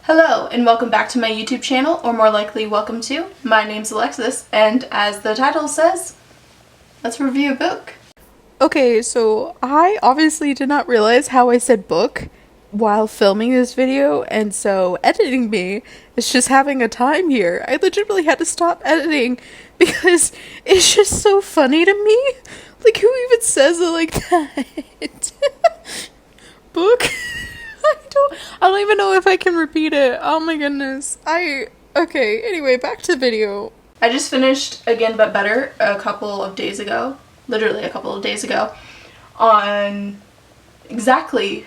Hello and welcome back to my YouTube channel, or more likely welcome to. My name's Alexis, and as the title says, let's review a book. Okay, so I obviously did not realize how I said book while filming this video, and so editing me is just having a time here. I legitimately had to stop editing because it's just so funny to me. Like, who even says it like that? Book? I don't even know if I can repeat it. Oh my goodness. Okay, anyway, back to the video. I just finished Again But Better a couple of days ago, literally a couple of days ago, on exactly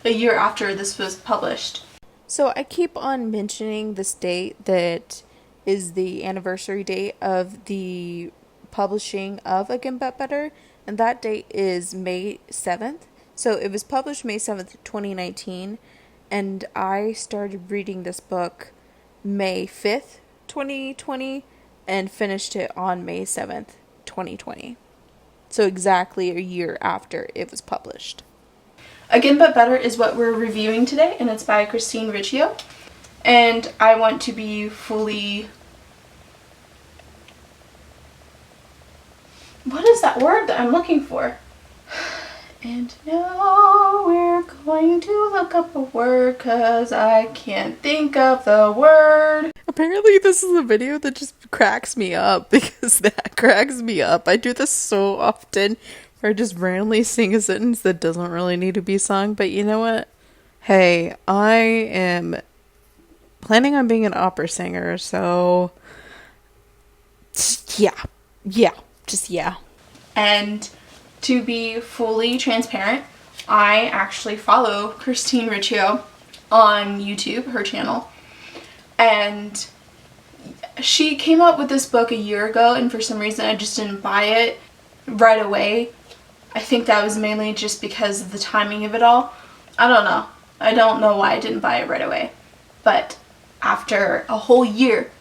a year after this was published. So I keep on mentioning this date that is the anniversary date of the publishing of Again But Better, and that date is May 7th. So it was published May 7th, 2019, and I started reading this book May 5th, 2020, and finished it on May 7th, 2020. So exactly a year after it was published. Again But Better is what we're reviewing today, and it's by Christine Riccio. And I want to be fully... What is that word that I'm looking for? And now we're going to look up a word because I can't think of the word. Apparently this is a video that just cracks me up because that cracks me up. I do this so often where I just randomly sing a sentence that doesn't really need to be sung, but you know what? Hey, I am planning on being an opera singer, so yeah. And to be fully transparent, I actually follow Christine Riccio on YouTube, her channel, and she came out with this book a year ago, and for some reason I just didn't buy it right away. I think that was mainly just because of the timing of it all. I don't know why I didn't buy it right away, but after a whole year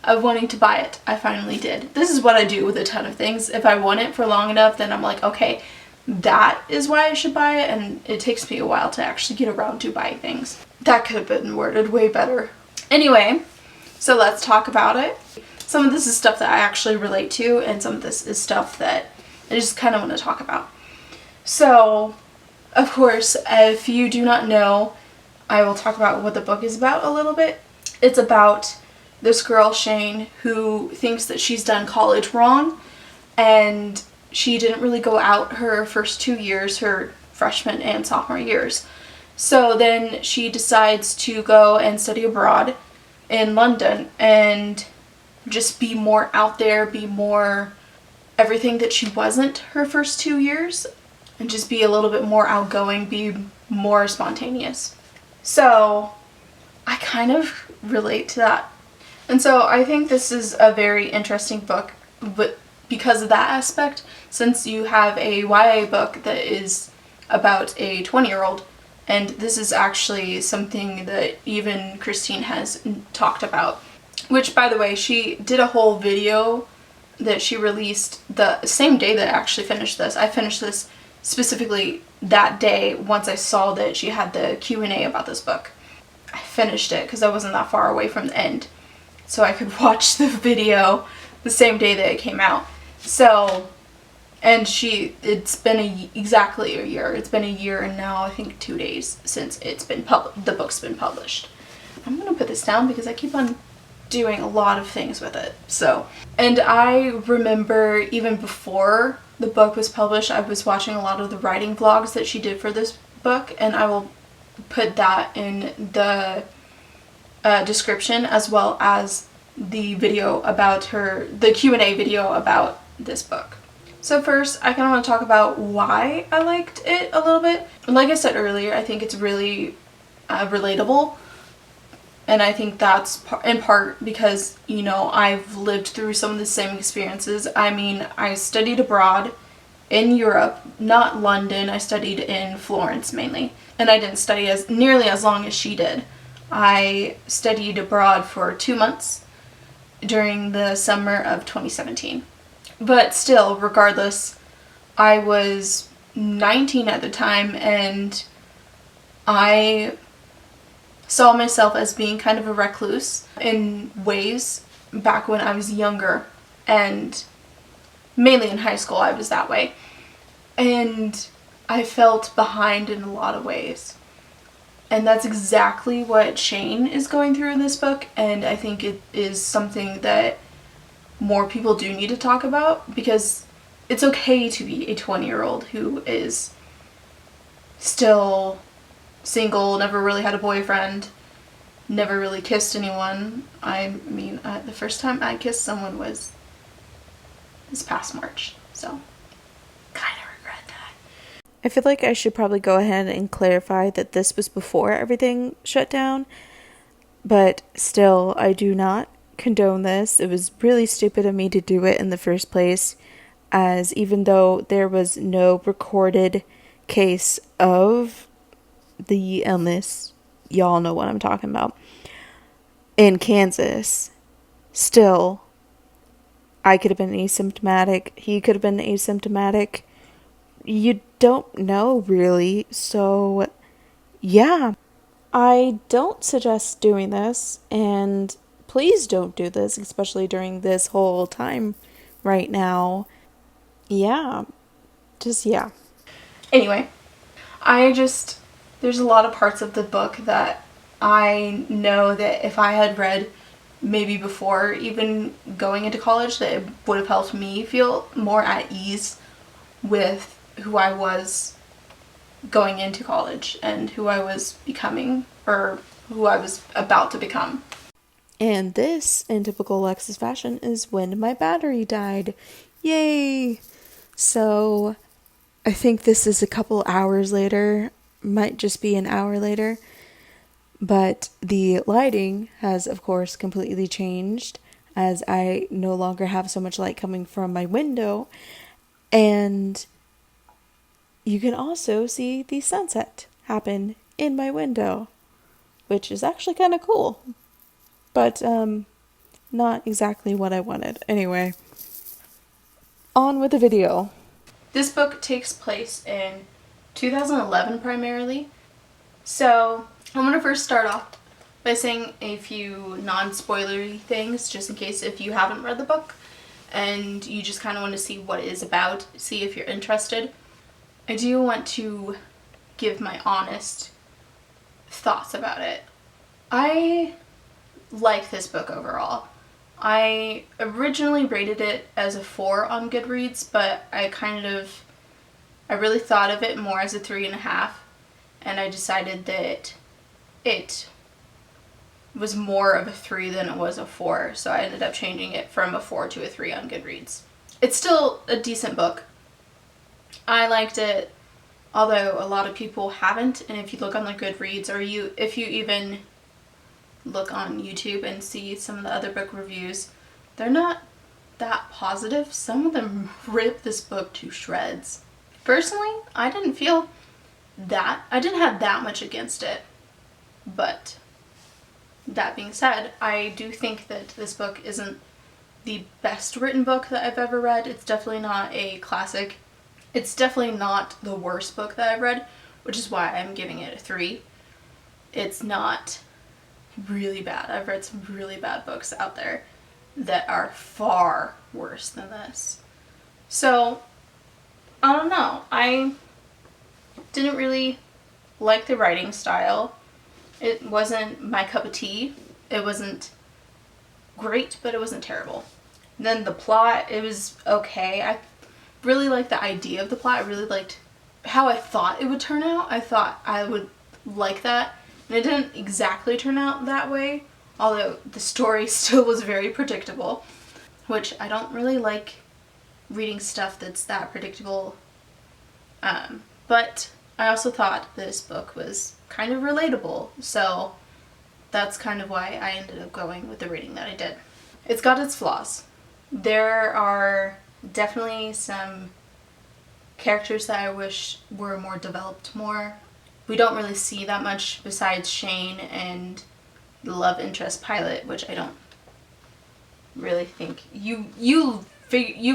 of wanting to buy it, I finally did. This is what I do with a ton of things. If I want it for long enough, then I'm like, okay, that is why I should buy it, and it takes me a while to actually get around to buying things. That could have been worded way better. Anyway, so let's talk about it. Some of this is stuff that I actually relate to, and some of this is stuff that I just kind of want to talk about. So, of course, if you do not know, I will talk about what the book is about a little bit. It's about this girl, Shane, who thinks that she's done college wrong, and she didn't really go out her first 2 years, her freshman and sophomore years. So then she decides to go and study abroad in London and just be more out there, be more everything that she wasn't her first 2 years, and just be a little bit more outgoing, be more spontaneous. So I kind of relate to that. And so I think this is a very interesting book, but because of that aspect, since you have a YA book that is about a 20-year-old, and this is actually something that even Christine has talked about, which, by the way, she did a whole video that she released the same day that I actually finished this. I finished this specifically that day once I saw that she had the Q&A about this book. I finished it because I wasn't that far away from the end, so I could watch the video the same day that it came out. So, and it's been exactly a year. It's been a year and now I think 2 days since the book's been published. I'm gonna put this down because I keep on doing a lot of things with it. So, and I remember even before the book was published, I was watching a lot of the writing vlogs that she did for this book, and I will put that in the description, as well as the video about the Q&A video about this book. So first, I kind of want to talk about why I liked it a little bit. Like I said earlier, I think it's really relatable, and I think that's in part because, you know, I've lived through some of the same experiences. I mean, I studied abroad in Europe, not London. I studied in Florence mainly, and I didn't study nearly as long as she did. I studied abroad for 2 months during the summer of 2017. But still, regardless, I was 19 at the time, and I saw myself as being kind of a recluse in ways back when I was younger, and mainly in high school I was that way. And I felt behind in a lot of ways. And that's exactly what Shane is going through in this book, and I think it is something that more people do need to talk about, because it's okay to be a 20-year-old who is still single, never really had a boyfriend, never really kissed anyone. I mean, the first time I kissed someone was this past March, so kind of regret that. I feel like I should probably go ahead and clarify that this was before everything shut down, but still, I do not condone this. It was really stupid of me to do it in the first place, as even though there was no recorded case of the illness, y'all know what I'm talking about, in Kansas, still, I could have been asymptomatic, he could have been asymptomatic, you don't know really, so yeah. I don't suggest doing this, and please don't do this, especially during this whole time right now. Yeah. Just, yeah. Anyway, there's a lot of parts of the book that I know that if I had read maybe before even going into college, that it would have helped me feel more at ease with who I was going into college and who I was becoming, or who I was about to become. And this, in typical Alexis fashion, is when my battery died. Yay! So, I think this is a couple hours later, might just be an hour later, but the lighting has, of course, completely changed, as I no longer have so much light coming from my window, and you can also see the sunset happen in my window, which is actually kind of cool, but not exactly what I wanted. Anyway, on with the video. This book takes place in 2011 primarily. So I'm going to first start off by saying a few non-spoilery things, just in case if you haven't read the book and you just kind of want to see what it is about, see if you're interested. I do want to give my honest thoughts about it. I like this book overall. I originally rated it as a 4 on Goodreads, but I really thought of it more as a 3.5, and I decided that it was more of a 3 than it was a 4, so I ended up changing it from a 4 to a 3 on Goodreads. It's still a decent book. I liked it, although a lot of people haven't, and if you look on the Goodreads, or if you even look on YouTube and see some of the other book reviews, they're not that positive. Some of them rip this book to shreds. Personally, I didn't have that much against it, but that being said, I do think that this book isn't the best written book that I've ever read. It's definitely not a classic. It's definitely not the worst book that I've read, which is why I'm giving it a 3. It's not really bad. I've read some really bad books out there that are far worse than this. So, I don't know. I didn't really like the writing style. It wasn't my cup of tea. It wasn't great, but it wasn't terrible. And then the plot, it was okay. I really liked the idea of the plot. I really liked how I thought it would turn out. I thought I would like that. And it didn't exactly turn out that way, although the story still was very predictable, which I don't really like reading stuff that's that predictable. But I also thought this book was kind of relatable, so that's kind of why I ended up going with the rating that I did. It's got its flaws. There are definitely some characters that I wish were more developed more. We don't really see that much besides Shane and the love interest Pilot, which I don't really think you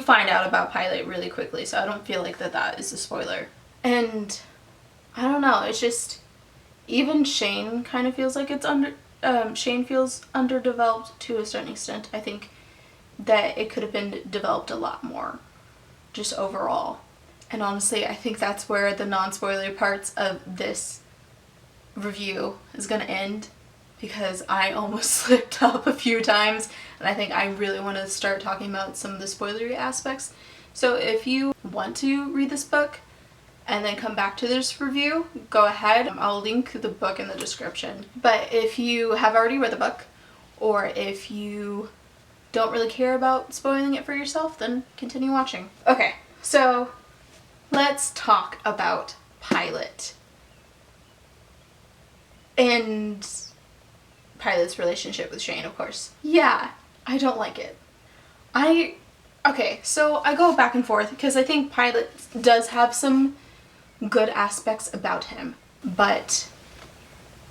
find out about Pilot really quickly, so I don't feel like that is a spoiler. And I don't know, it's just, even Shane kind of feels like Shane feels underdeveloped to a certain extent. I think that it could have been developed a lot more, just overall. And honestly, I think that's where the non-spoilery parts of this review is going to end, because I almost slipped up a few times, and I think I really want to start talking about some of the spoilery aspects. So if you want to read this book and then come back to this review, go ahead. I'll link the book in the description. But if you have already read the book, or if you don't really care about spoiling it for yourself, then continue watching. Okay, so let's talk about Pilot and Pilot's relationship with Shane, of course. Yeah, I don't like it. Okay, so I go back and forth because I think Pilot does have some good aspects about him, but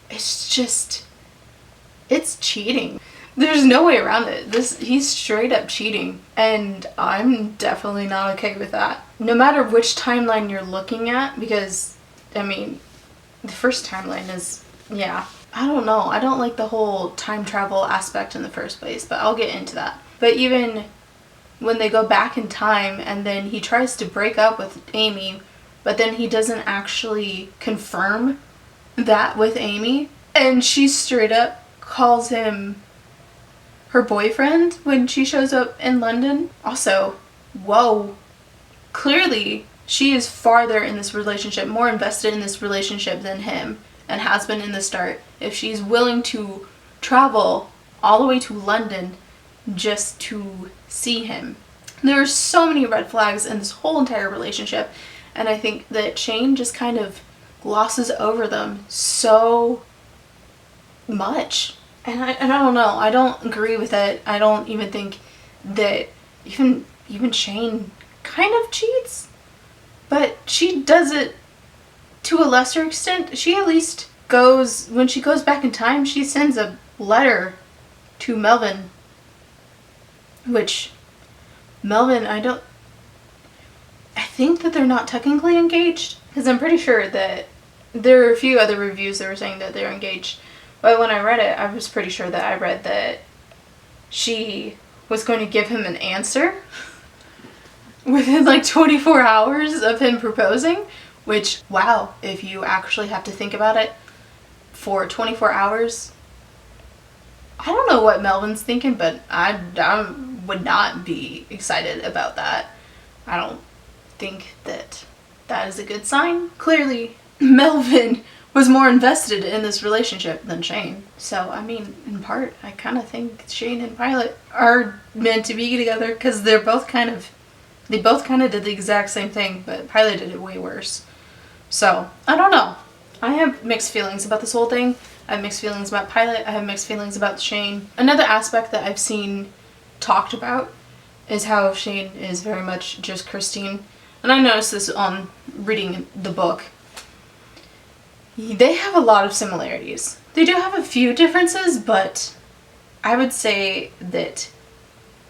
it's cheating. There's no way around it. He's straight up cheating, and I'm definitely not okay with that. No matter which timeline you're looking at, because, I mean, the first timeline is, yeah, I don't know. I don't like the whole time travel aspect in the first place, but I'll get into that. But even when they go back in time and then he tries to break up with Amy, but then he doesn't actually confirm that with Amy, and she straight up calls him her boyfriend when she shows up in London. Also, whoa, clearly she is farther in this relationship, more invested in this relationship than him, and has been in the start, if she's willing to travel all the way to London just to see him. There are so many red flags in this whole entire relationship, and I think that Shane just kind of glosses over them so much. And I don't know. I don't agree with it. I don't even think that even Shane kind of cheats, but she does it to a lesser extent. She at least goes, when she goes back in time, she sends a letter to Melvin, which Melvin, I think that they're not technically engaged, because I'm pretty sure that there are a few other reviews that were saying that they're engaged. But when I read it, I was pretty sure that I read that she was going to give him an answer within like 24 hours of him proposing, which, wow, if you actually have to think about it, for 24 hours, I don't know what Melvin's thinking, but I would not be excited about that. I don't think that is a good sign. Clearly, Melvin was more invested in this relationship than Shane. So, I mean, in part, I kind of think Shane and Pilot are meant to be together, because they both kind of did the exact same thing, but Pilot did it way worse. So, I don't know. I have mixed feelings about this whole thing. I have mixed feelings about Pilot. I have mixed feelings about Shane. Another aspect that I've seen talked about is how Shane is very much just Christine. And I noticed this on reading the book. They have a lot of similarities. They do have a few differences, but I would say that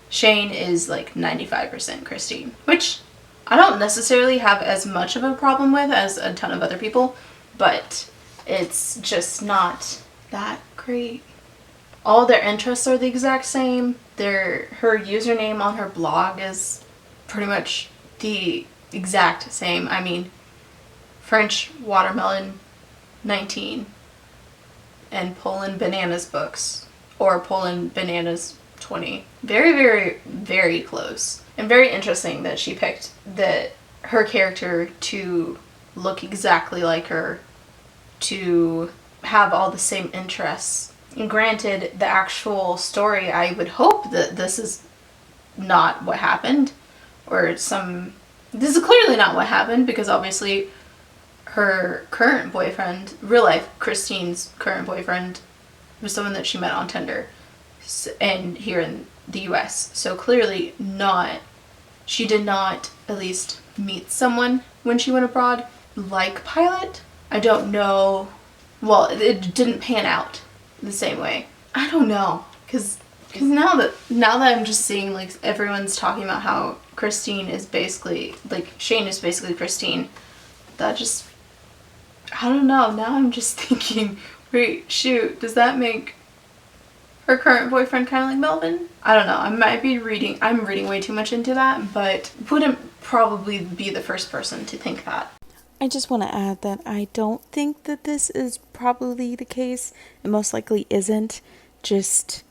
Shane is like 95% Christine, which I don't necessarily have as much of a problem with as a ton of other people, but it's just not that great. All their interests are the exact same. Her username on her blog is pretty much the exact same. I mean, French Watermelon 19 and Poland Bananas books, or Poland Bananas 20. Very, very, very close. And very interesting that she picked her character to look exactly like her, to have all the same interests. And granted, the actual story, I would hope that this is not what happened, this is clearly not what happened, because obviously her current boyfriend, real life Christine's current boyfriend, was someone that she met on Tinder and here in the US. So clearly she did not at least meet someone when she went abroad like Pilot. I don't know. Well, it didn't pan out the same way. I don't know, because now that I'm just seeing like everyone's talking about how Christine is basically like Shane is basically Christine, that just I don't know. Now I'm just thinking, wait, shoot, does that make her current boyfriend kind of like Melvin? I don't know. I'm reading way too much into that, but wouldn't probably be the first person to think that. I just want to add that I don't think that this is probably the case. It most likely isn't. Just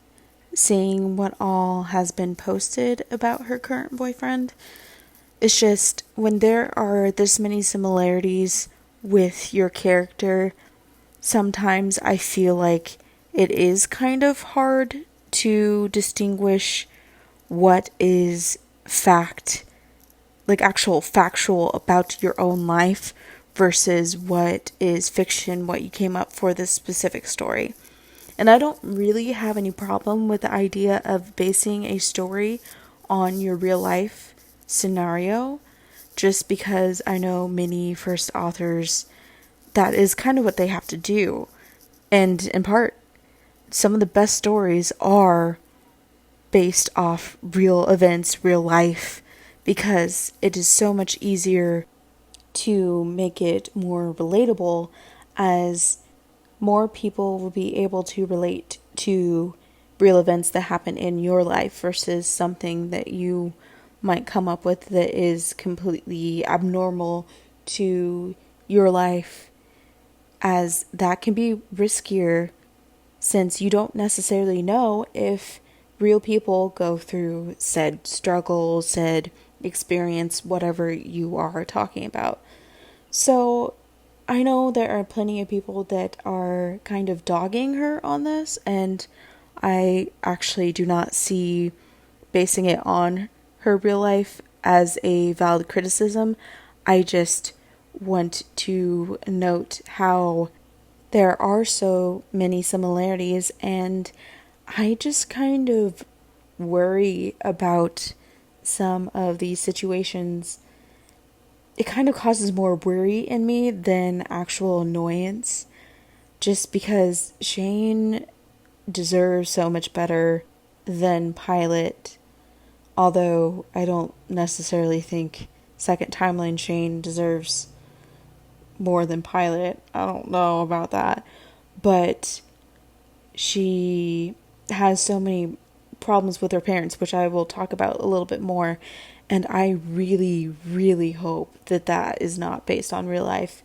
seeing what all has been posted about her current boyfriend. It's just when there are this many similarities with your character, sometimes I feel like it is kind of hard to distinguish what is fact, like actual factual about your own life versus what is fiction, what you came up for this specific story. And I don't really have any problem with the idea of basing a story on your real life scenario, just because I know many first authors, that is kind of what they have to do. And in part, some of the best stories are based off real events, real life, because it is so much easier to make it more relatable, as more people will be able to relate to real events that happen in your life versus something that you might come up with that is completely abnormal to your life, as that can be riskier since you don't necessarily know if real people go through said struggle, said experience, whatever you are talking about. So I know there are plenty of people that are kind of dogging her on this, and I actually do not see basing it on her real life as a valid criticism. I just want to note how there are so many similarities, and I just kind of worry about some of these situations. It kind of causes more worry in me than actual annoyance, just because Shane deserves so much better than Pilot, although I don't necessarily think Second Timeline Shane deserves more than Pilot. I don't know about that. But she has so many problems with her parents, which I will talk about a little bit more. And I really, really hope that that is not based on real life.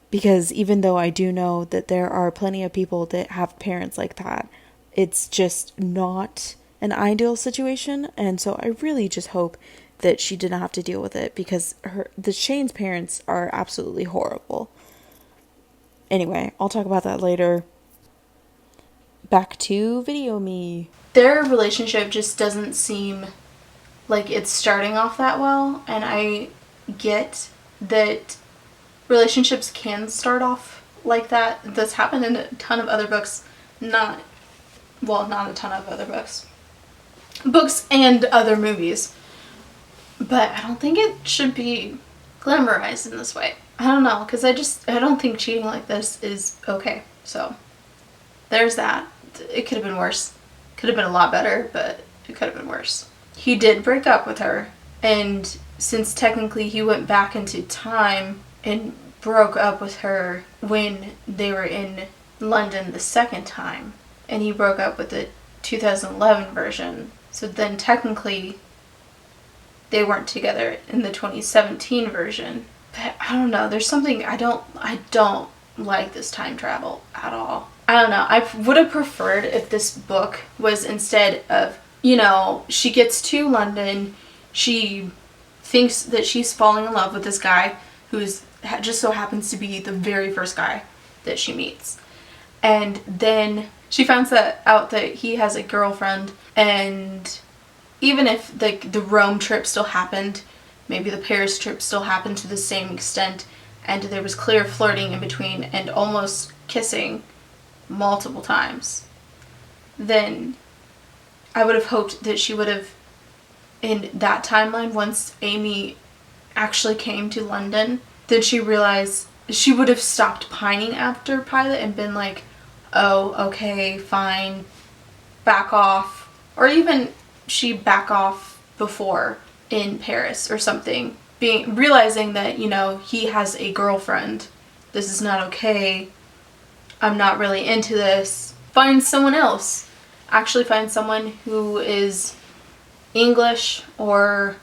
Because even though I do know that there are plenty of people that have parents like that, it's just not an ideal situation. And so I really just hope that she did not have to deal with it, because the Shane's parents are absolutely horrible. Anyway, I'll talk about that later. Back to Video Me. Their relationship just doesn't seem like it's starting off that well, and I get that relationships can start off like that. That's happened in a ton of other books. Not a ton of other books. Books and other movies. But I don't think it should be glamorized in this way. I don't know, because I don't think cheating like this is okay. So, there's that. It could have been worse. Could have been a lot better, but it could have been worse. He did break up with her, and since technically he went back into time and broke up with her when they were in London the second time, and he broke up with the 2011 version, so then technically they weren't together in the 2017 version. But I don't know, there's something I don't like this time travel at all. I don't know, I would have preferred if this book was, instead of, she gets to London, she thinks that she's falling in love with this guy who's just so happens to be the very first guy that she meets. And then she finds out that he has a girlfriend, and even if the Rome trip still happened, maybe the Paris trip still happened to the same extent, and there was clear flirting in between and almost kissing multiple times, then I would have hoped that she would have, in that timeline, once Amy actually came to London, then she realized she would have stopped pining after Pilot and been like, oh, okay, fine, back off. Or even she back off before in Paris or something, realizing that, he has a girlfriend this is not okay, I'm not really into this, find someone else. Actually find someone who is English or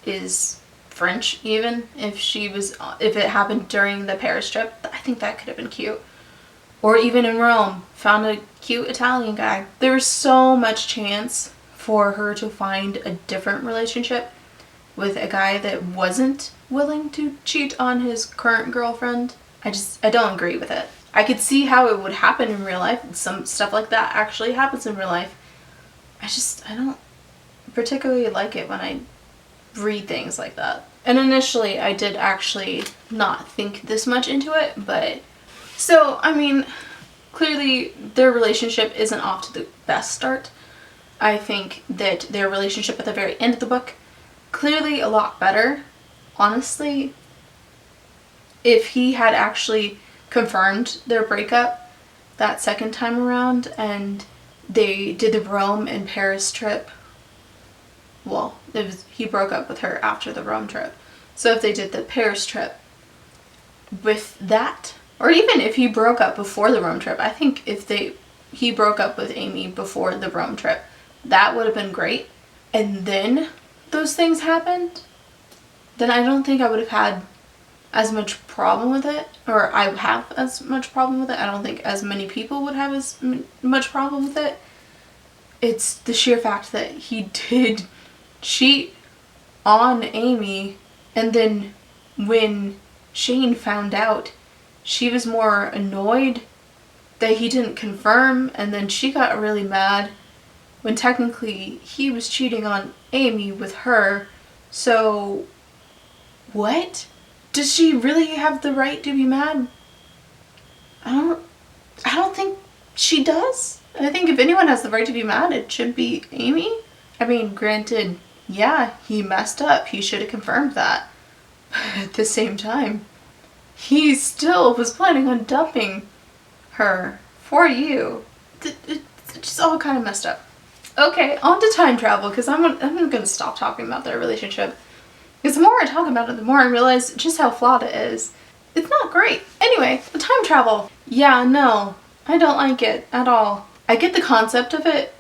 is French even. If it happened during the Paris trip, I think that could have been cute. Or even in Rome, found a cute Italian guy. There's so much chance for her to find a different relationship with a guy that wasn't willing to cheat on his current girlfriend. I don't agree with it. I could see how it would happen in real life. Some stuff like that actually happens in real life. I don't particularly like it when I read things like that. And initially I did actually not think this much into it, but so, I mean, clearly their relationship isn't off to the best start. I think that their relationship at the very end of the book, clearly a lot better. Honestly, if he had actually confirmed their breakup that second time around and they did the Rome and Paris trip, well, he broke up with her after the Rome trip. So if they did the Paris trip with that, or even if he broke up before the Rome trip, I think if he broke up with Amy before the Rome trip, that would have been great. And then those things happened, then I don't think I would have had as much problem with it, or I have as much problem with it. I don't think as many people would have as much problem with it. It's the sheer fact that he did cheat on Amy, and then when Shane found out, she was more annoyed that he didn't confirm, and then she got really mad when technically he was cheating on Amy with her. So what? Does she really have the right to be mad? I don't think she does. I think if anyone has the right to be mad, it should be Amy. I mean, granted, yeah, he messed up. He should have confirmed that. But at the same time, he still was planning on dumping her for you. It's just all kind of messed up. Okay, on to time travel, because I'm going to stop talking about their relationship. Because the more I talk about it, the more I realize just how flawed it is. It's not great. Anyway, the time travel. Yeah, no, I don't like it at all. I get the concept of it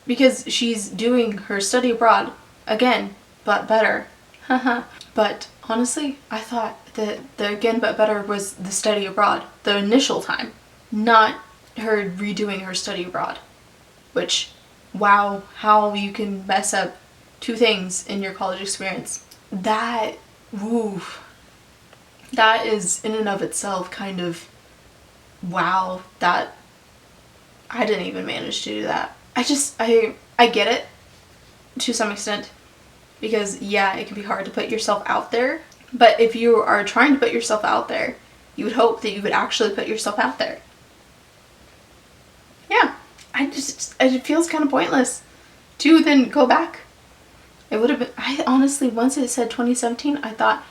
because she's doing her study abroad again, but better. Haha. But honestly, I thought that the again but better was the study abroad, the initial time, not her redoing her study abroad. Which, wow, how you can mess up two things in your college experience. That is in and of itself kind of, wow, that I didn't even manage to do that. I get it to some extent, because yeah, it can be hard to put yourself out there, but if you are trying to put yourself out there, you would hope that you would actually put yourself out there. Yeah, it feels kind of pointless to then go back. It would have been, I honestly, once it said 2017, I thought,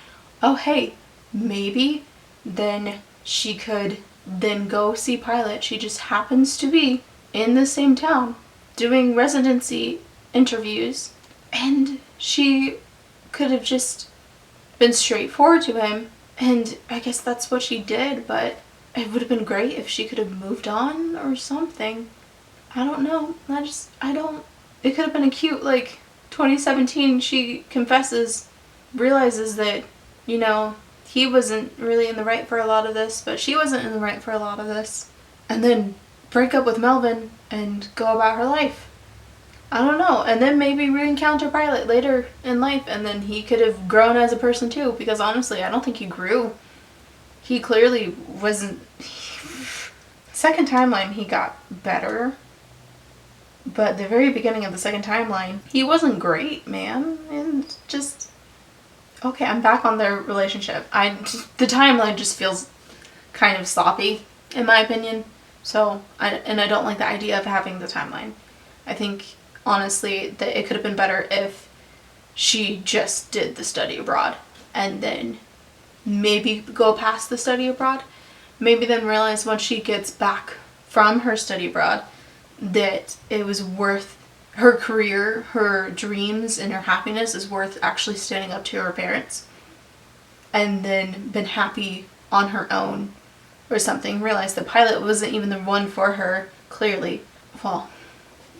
oh hey, maybe then she could then go see Pilot. She just happens to be in the same town doing residency interviews, and she could have just been straightforward to him, and I guess that's what she did, but it would have been great if she could have moved on or something. I don't know. It could have been a cute, 2017, she confesses, realizes that, he wasn't really in the right for a lot of this, but she wasn't in the right for a lot of this. And then break up with Melvin and go about her life. I don't know. And then maybe re-encounter Pilot later in life, and then he could have grown as a person too, because honestly, I don't think he grew. He clearly wasn't. Second timeline, he got better. But the very beginning of the second timeline, he wasn't great, man. And just, okay, I'm back on their relationship. The timeline just feels kind of sloppy, in my opinion. So, I don't like the idea of having the timeline. I think, honestly, that it could have been better if she just did the study abroad, and then maybe go past the study abroad. Maybe then realize once she gets back from her study abroad that it was worth her career, her dreams, and her happiness is worth actually standing up to her parents, and then been happy on her own or something, realized the pilot wasn't even the one for her, clearly. Well,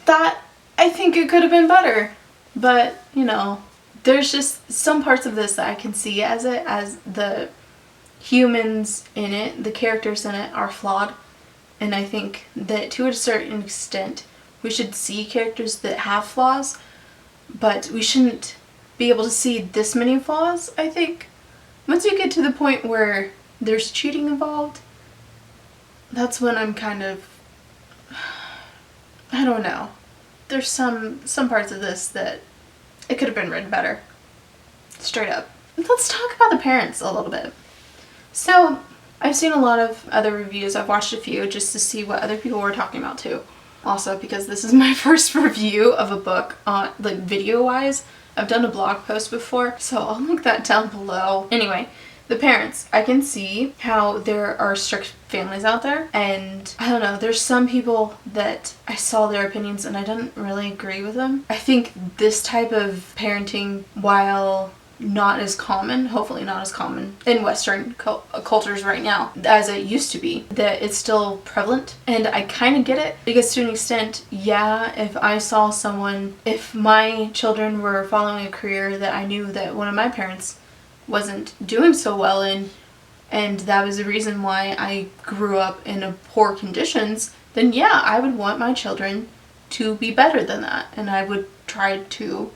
that, I think it could have been better. But, you know, there's just some parts of this that I can see as the humans in it, the characters in it, are flawed. And I think that to a certain extent, we should see characters that have flaws, but we shouldn't be able to see this many flaws, I think. Once you get to the point where there's cheating involved, that's when I'm kind of, I don't know. There's some parts of this that it could have been written better. Straight up. Let's talk about the parents a little bit. So, I've seen a lot of other reviews. I've watched a few just to see what other people were talking about too. Also, because this is my first review of a book on, like, video-wise. I've done a blog post before, so I'll link that down below. Anyway, the parents. I can see how there are strict families out there, and I don't know, there's some people that I saw their opinions and I didn't really agree with them. I think this type of parenting, while not as common, hopefully not as common in Western cultures right now as it used to be, that it's still prevalent. And I kind of get it, because to an extent, yeah, if my children were following a career that I knew that one of my parents wasn't doing so well in, and that was the reason why I grew up in a poor conditions, then yeah, I would want my children to be better than that, and I would try to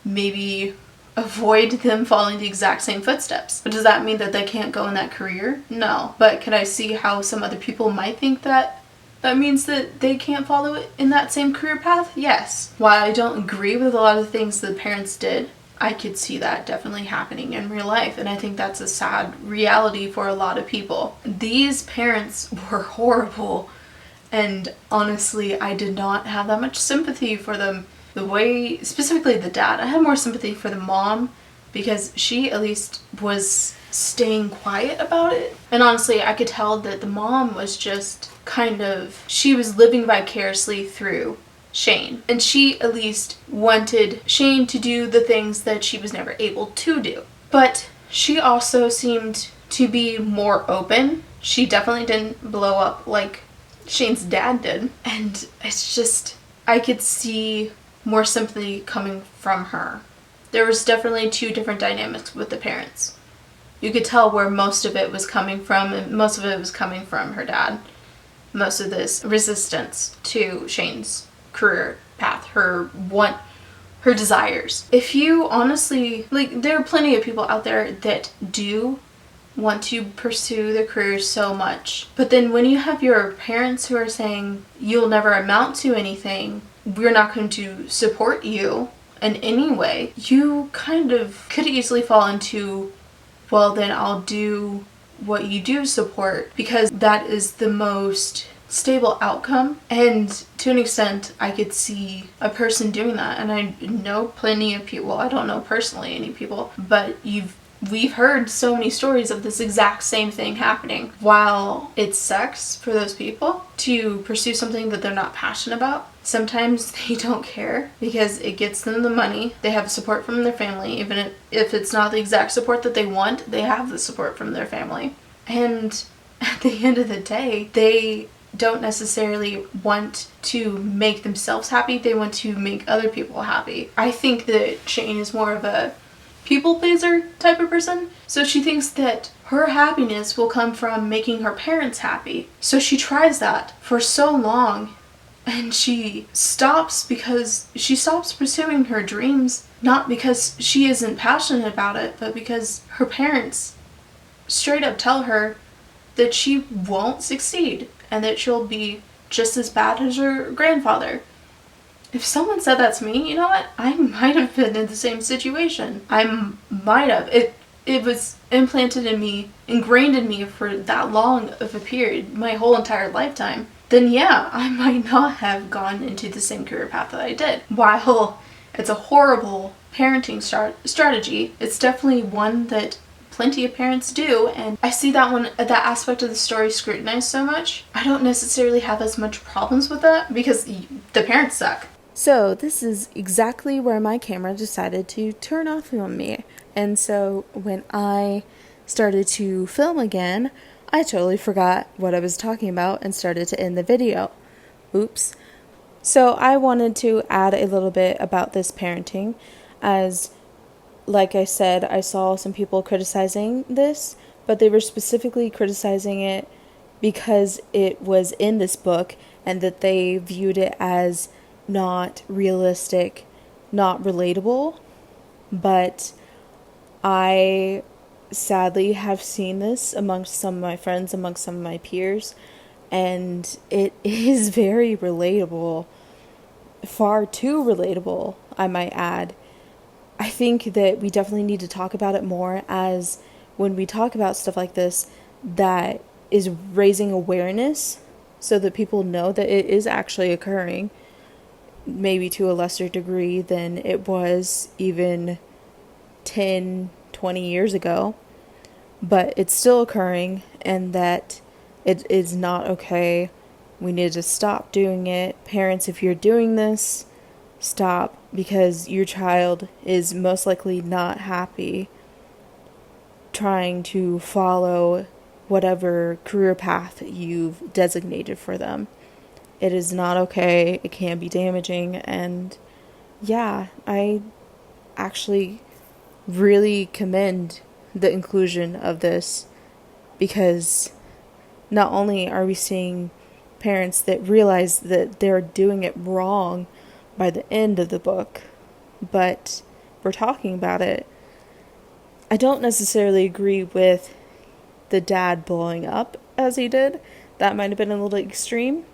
maybe avoid them following the exact same footsteps. But does that mean that they can't go in that career? No. But can I see how some other people might think that that means that they can't follow it in that same career path? Yes. While I don't agree with a lot of the things the parents did, I could see that definitely happening in real life, and I think that's a sad reality for a lot of people. These parents were horrible, and honestly, I did not have that much sympathy for them. The way, specifically the dad, I had more sympathy for the mom, because she at least was staying quiet about it. And honestly, I could tell that the mom was just she was living vicariously through Shane. And she at least wanted Shane to do the things that she was never able to do. But she also seemed to be more open. She definitely didn't blow up like Shane's dad did. And it's just, I could see more sympathy coming from her. There was definitely two different dynamics with the parents. You could tell where most of it was coming from, and most of it was coming from her dad. Most of this resistance to Shane's career path, her desires. If you honestly, like, there are plenty of people out there that do want to pursue their careers so much, but then when you have your parents who are saying you'll never amount to anything, we're not going to support you in any way, you kind of could easily fall into, well, then I'll do what you do support, because that is the most stable outcome. And to an extent, I could see a person doing that, and I know plenty of people. I don't know personally any people, but we've heard so many stories of this exact same thing happening. While it sucks for those people to pursue something that they're not passionate about, sometimes they don't care because it gets them the money. They have support from their family. Even if it's not the exact support that they want, they have the support from their family. And at the end of the day, they don't necessarily want to make themselves happy. They want to make other people happy. I think that Shane is more of a people pleaser type of person. So she thinks that her happiness will come from making her parents happy. So she tries that for so long, and she stops pursuing her dreams, not because she isn't passionate about it, but because her parents straight up tell her that she won't succeed and that she'll be just as bad as her grandfather. If someone said that to me, you know what? I might have been in the same situation. I might have. It was ingrained in me for that long of a period, my whole entire lifetime. Then yeah, I might not have gone into the same career path that I did. While it's a horrible parenting strategy, it's definitely one that plenty of parents do, and I see that aspect of the story scrutinized so much. I don't necessarily have as much problems with that because the parents suck. So this is exactly where my camera decided to turn off on me. And so when I started to film again, I totally forgot what I was talking about and started to end the video. Oops. So I wanted to add a little bit about this parenting, as, like I said, I saw some people criticizing this, but they were specifically criticizing it because it was in this book and that they viewed it as not realistic, not relatable. But I sadly have seen this amongst some of my friends, amongst some of my peers, and it is very relatable. Far too relatable, I might add. I think that we definitely need to talk about it more, as when we talk about stuff like this, that is raising awareness so that people know that it is actually occurring, maybe to a lesser degree than it was even 10, 20 years ago, but it's still occurring, and that it is not okay. We need to stop doing it. Parents, if you're doing this, stop, because your child is most likely not happy trying to follow whatever career path you've designated for them. It is not okay. It can be damaging, and yeah, I actually really commend the inclusion of this, because not only are we seeing parents that realize that they're doing it wrong by the end of the book, but we're talking about it. I don't necessarily agree with the dad blowing up as he did. That might have been a little extreme,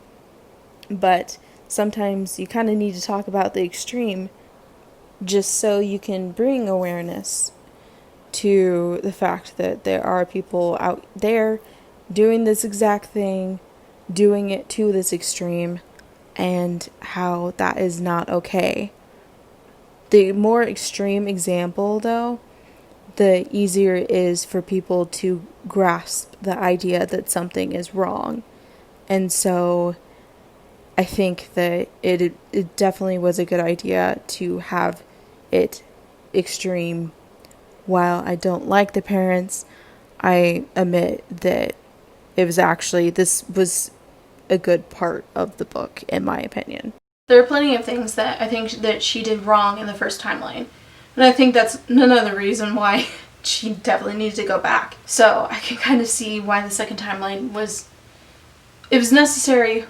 but sometimes you kind of need to talk about the extreme just so you can bring awareness to the fact that there are people out there doing this exact thing, doing it to this extreme, and how that is not okay. The more extreme example, though, the easier it is for people to grasp the idea that something is wrong. And so I think that it definitely was a good idea to have it extreme. While I don't like the parents, I admit that this was a good part of the book, in my opinion. There are plenty of things that I think that she did wrong in the first timeline. And I think that's another reason why she definitely needed to go back. So I can kind of see why the second timeline was necessary,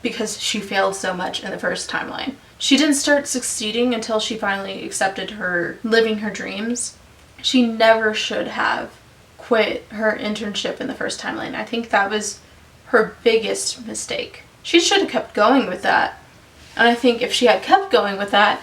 because she failed so much in the first timeline. She didn't start succeeding until she finally accepted her living her dreams. She never should have quit her internship in the first timeline. I think that was her biggest mistake. She should have kept going with that. And I think if she had kept going with that,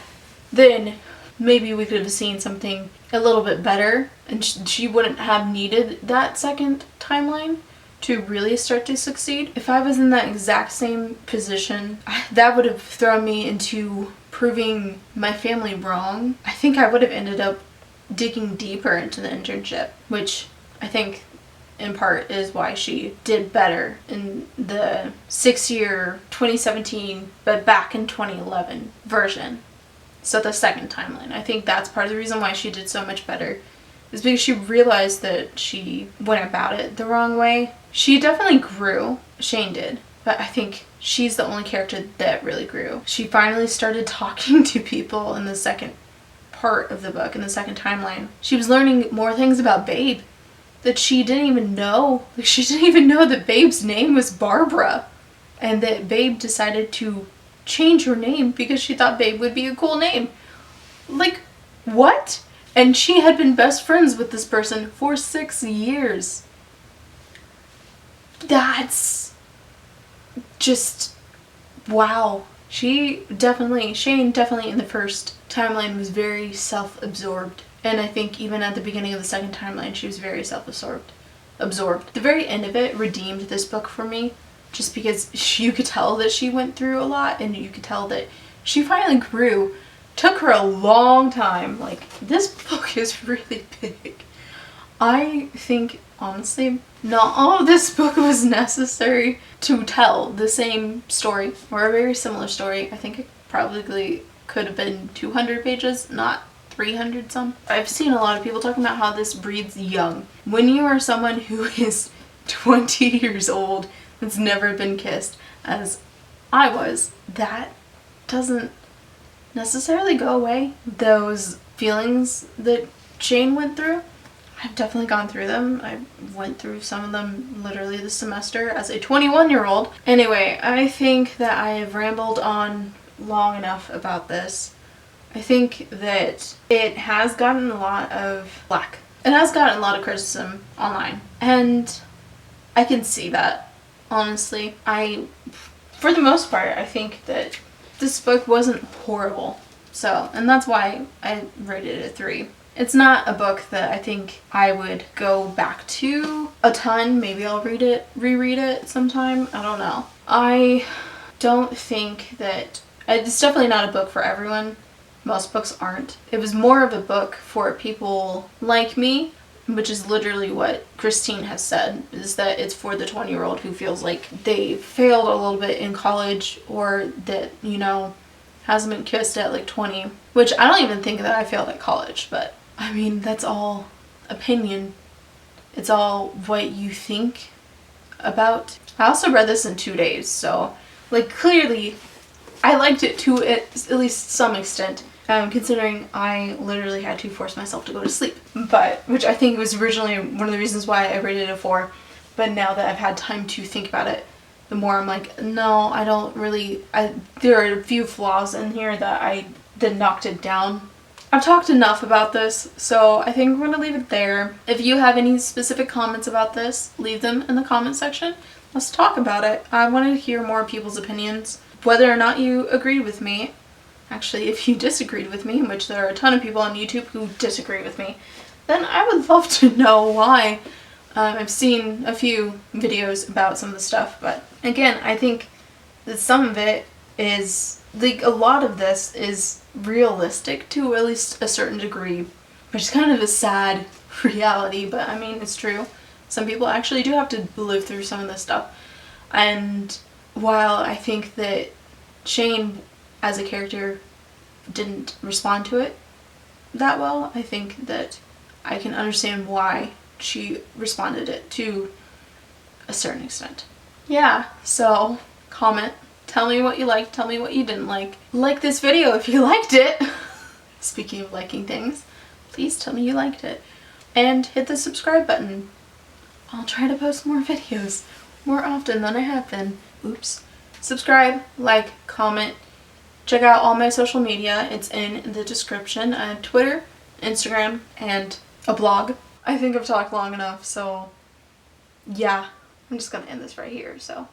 then maybe we could have seen something a little bit better, and she wouldn't have needed that second timeline to really start to succeed. If I was in that exact same position, that would have thrown me into proving my family wrong. I think I would have ended up digging deeper into the internship, which I think in part is why she did better in the 6-year 2017 but back in 2011 version. So the second timeline. I think that's part of the reason why she did so much better, is because she realized that she went about it the wrong way. She definitely grew. Shane did. But I think she's the only character that really grew. She finally started talking to people in the second part of the book, in the second timeline. She was learning more things about Babe that she didn't even know. Like, she didn't even know that Babe's name was Barbara, and that Babe decided to change her name because she thought Babe would be a cool name. Like, what? And she had been best friends with this person for 6 years. That's just wow. Shane definitely in the first timeline was very self-absorbed. And I think even at the beginning of the second timeline, she was very self-absorbed. The very end of it redeemed this book for me, just because you could tell that she went through a lot, and you could tell that she finally grew. Took her a long time. Like, this book is really big. I think, honestly, not all of this book was necessary to tell the same story, or a very similar story. I think it probably could have been 200 pages, not 300 some. I've seen a lot of people talking about how this breeds young. When you are someone who is 20 years old that's never been kissed as I was, that doesn't necessarily go away. Those feelings that Shane went through, I've definitely gone through them. I went through some of them literally this semester as a 21-year-old. Anyway, I think that I have rambled on long enough about this. I think that it has gotten a lot of flack. It has gotten a lot of criticism online. And I can see that, honestly. For the most part, I think that this book wasn't horrible. So, and that's why I rated it a 3. It's not a book that I think I would go back to a ton. Maybe I'll reread it sometime. I don't know. I don't think that... It's definitely not a book for everyone. Most books aren't. It was more of a book for people like me, which is literally what Christine has said, is that it's for the 20-year-old who feels like they failed a little bit in college, or that, hasn't been kissed at like 20, which I don't even think that I failed at college, but I mean, that's all opinion. It's all what you think about. I also read this in 2 days, so like clearly I liked it to at least some extent, considering I literally had to force myself to go to sleep, but which I think was originally one of the reasons why I rated it a 4, but now that I've had time to think about it, the more I'm like, no, I don't really, there are a few flaws in here that knocked it down. I've talked enough about this, so I think we're going to leave it there. If you have any specific comments about this, leave them in the comment section. Let's talk about it. I wanted to hear more people's opinions, whether or not you agreed with me. Actually, if you disagreed with me, which there are a ton of people on YouTube who disagree with me, then I would love to know why. I've seen a few videos about some of the stuff, but again, I think that some of it is, like, a lot of this is realistic to at least a certain degree, which is kind of a sad reality, but I mean, it's true. Some people actually do have to live through some of this stuff. And while I think that Shane, as a character, didn't respond to it that well, I think that I can understand why she responded it to a certain extent. Yeah, so comment. Tell me what you liked, tell me what you didn't like. Like this video if you liked it. Speaking of liking things, please tell me you liked it. And hit the subscribe button. I'll try to post more videos more often than I have been. Oops. Subscribe, like, comment. Check out all my social media. It's in the description. I have Twitter, Instagram, and a blog. I think I've talked long enough, so yeah. I'm just gonna end this right here, so.